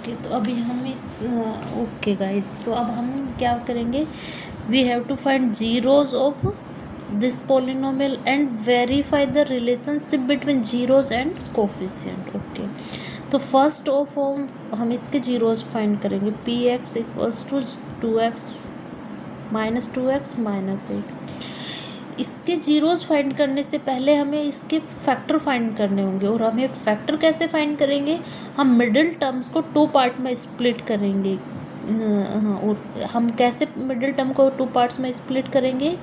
Okay, तो अभी हम इस ओके गाइस, तो अब हम क्या करेंगे, we have to find zeros of this polynomial and verify the relationship between zeros and coefficient. Okay, तो फर्स्ट ऑफ ऑल हम इसके जीरोज फाइंड करेंगे। P x equals to 2x minus 2x minus 8। इसके जीरोज फाइंड करने से पहले हमें इसके फैक्टर फाइंड करने होंगे, और हमें फैक्टर कैसे फाइंड करेंगे, हम मिडिल टर्म्स को 2 पार्ट में स्प्लिट करेंगे। और हम कैसे मिडिल टर्म को 2 पार्ट्स में स्प्लिट करेंगे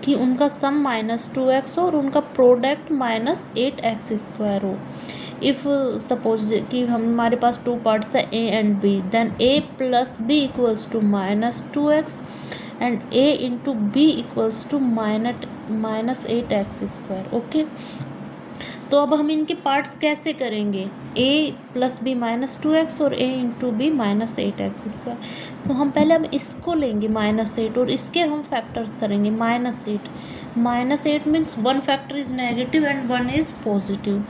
कि उनका सम -2x हो और उनका प्रोडक्ट -8x² हो। इफ़ सपोज कि हमारे पास 2 पार्ट्स है a and b, then a plus b equals to -2x and a into b equals to -8x²। Okay, तो अब हम इनके पार्ट्स कैसे करेंगे, a प्लस बी -2x और a इंटू बी -8x²। तो हम पहले अब इसको लेंगे -8 और इसके हम फैक्टर्स करेंगे -8। -8 means 1 factor is negative and 1 is positive.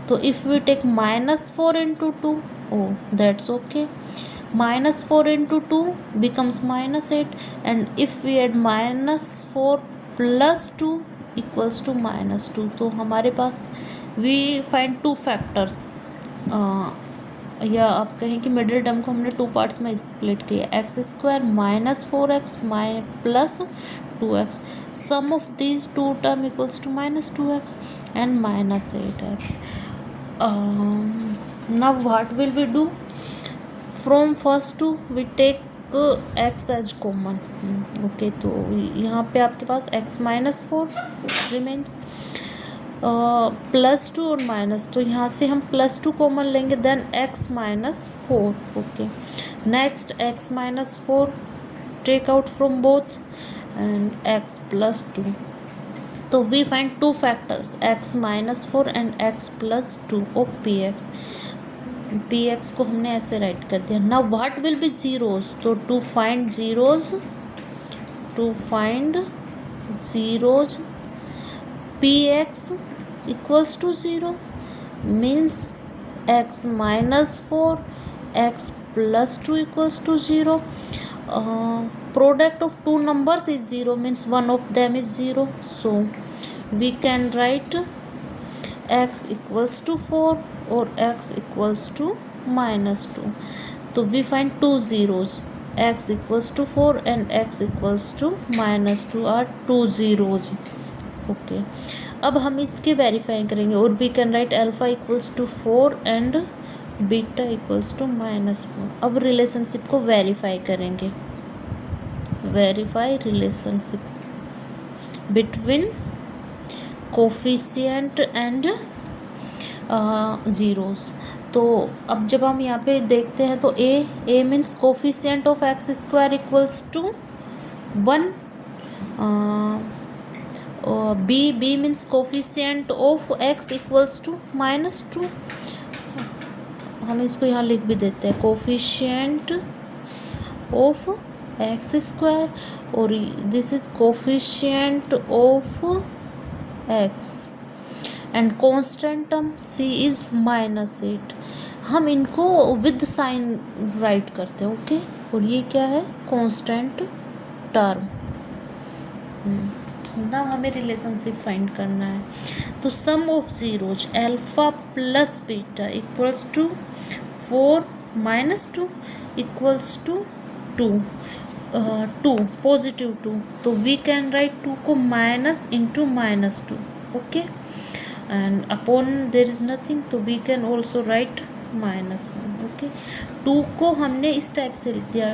तो if we take -4 into 2, oh that's okay, -4 into 2 becomes -8, and if we add -4 plus 2 equals to -2, तो हमारे पास we find 2 factors, या आप कहें कि मिडिल टर्म को हमने 2 पार्ट्स में स्प्लिट किया, x² -4x plus 2x, sum of these 2 term equals to -2x and -8x। now what will we do, from first to we take x as common. Okay, तो यहाँ पे आपके पास x-4 remains, +2 और minus, तो यहाँ से हम +2 कॉमन लेंगे, then x-4। Okay, next x-4 take out from both and x + 2। तो we find 2 factors x-4 and x + 2 of px को हमने ऐसे राइट कर दिया। Now what will be zeros, तो to find zeros px equals to 0 means x-4 x + 2 equals to 0। Product of 2 numbers is 0 means one of them is 0, so we can write x equals to 4 or x equals to -2। तो we find 2 zeros, x equals to 4 and x equals to -2 are 2 zeros। Okay, अब हम इसके verify करेंगे, और we can write alpha equals to 4 and beta equals to -4। अब relationship को verify करेंगे, verify relationship between coefficient and zeros. तो अब जब हम यहाँ पे देखते हैं तो a means coefficient of x² equals to 1, b means coefficient of x equals to -2। हम इसको यहाँ लिख भी देते हैं, कोफिशिएंट ऑफ x² और this is coefficient of x and constant term c is -8। हम इनको विद साइन राइट करते हैं। ओके, और ये क्या है, कॉन्स्टेंट टर्म। ना हमें रिलेशनशिप फाइंड करना है, तो sum of zeros alpha plus beta equals to 4 - 2 equals to 2 positive 2, तो वी कैन राइट 2 को minus into -2। Okay, and upon there is nothing, तो we can also write -1। Okay, 2 को हमने इस टाइप से लिख दिया,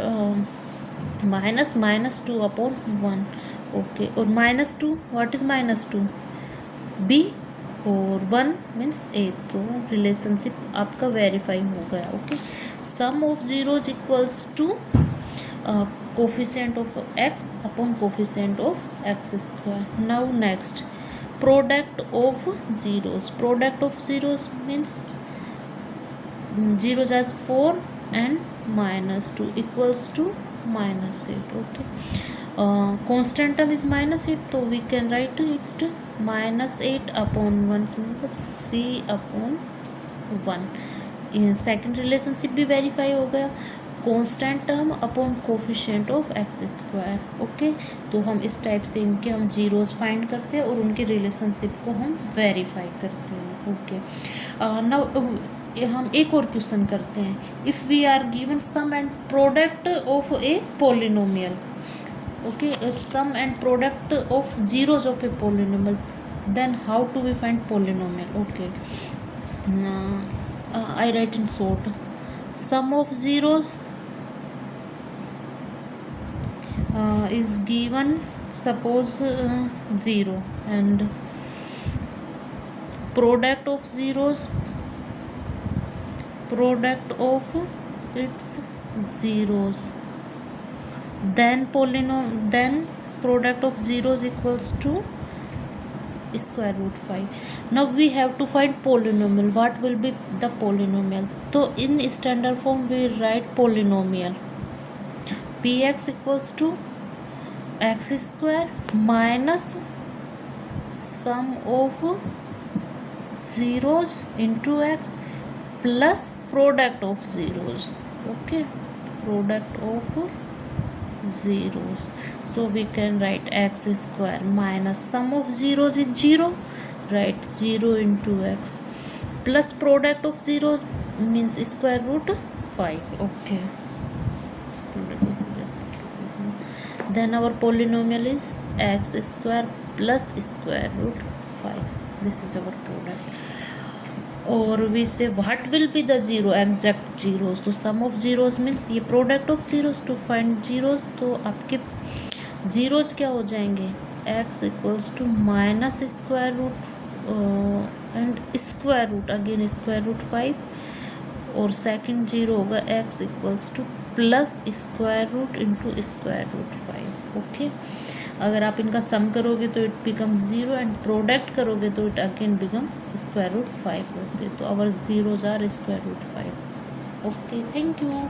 -2 अपॉन 1। ओके, और -2 व्हाट इज़ -2, b, और 1 मीन्स a, तो रिलेशनशिप आपका वेरीफाई हो गया। Okay, sum of zeros equals to coefficient of x upon coefficient of x²। Now next, product of zeros means zeros as 4 and -2 equals to -8। Okay, constant term is -8, तो we can write it -8 upon 1 मतलब c upon 1 second relationship भी verify हो गया, constant term upon coefficient of x square. Okay, तो हम इस type से इनके हम जीरोस फाइंड करते हैं और उनके रिलेशनशिप को हम वेरीफाई करते हैं। ओके, नाउ हम एक और क्वेश्चन करते हैं। If we are given sum and product of a polynomial, okay, sum and product of zeros of a polynomial, then how do we find polynomial? Okay, I write in short, sum of zeros is given, suppose 0, and product of zeros, product of its zeros, then then product of zeros equals to square root 5. Now we have to find polynomial. What will be the polynomial? So in standard form we write polynomial px equals to x square minus sum of zeros into x plus product of zeros. Okay, product of zeros. So we can write x square minus sum of zeros is 0, write 0 into x plus product of zeros means square root 5. Okay, then our polynomial is x square plus square root 5. This is our product. और we say what will be the zero, exact zeros. तो sum of zeros means ये product of zeros. to find zeros तो आपके zeros क्या हो जाएंगे, x equals to minus square root and square root again square root 5, और second zero होगा x equals to plus square root into square root 5. Okay, अगर आप इनका सम करोगे तो इट बिकम्स 0 एंड प्रोडक्ट करोगे तो it again become square root 5. Okay, तो our zeros are square root 5. Okay, thank you.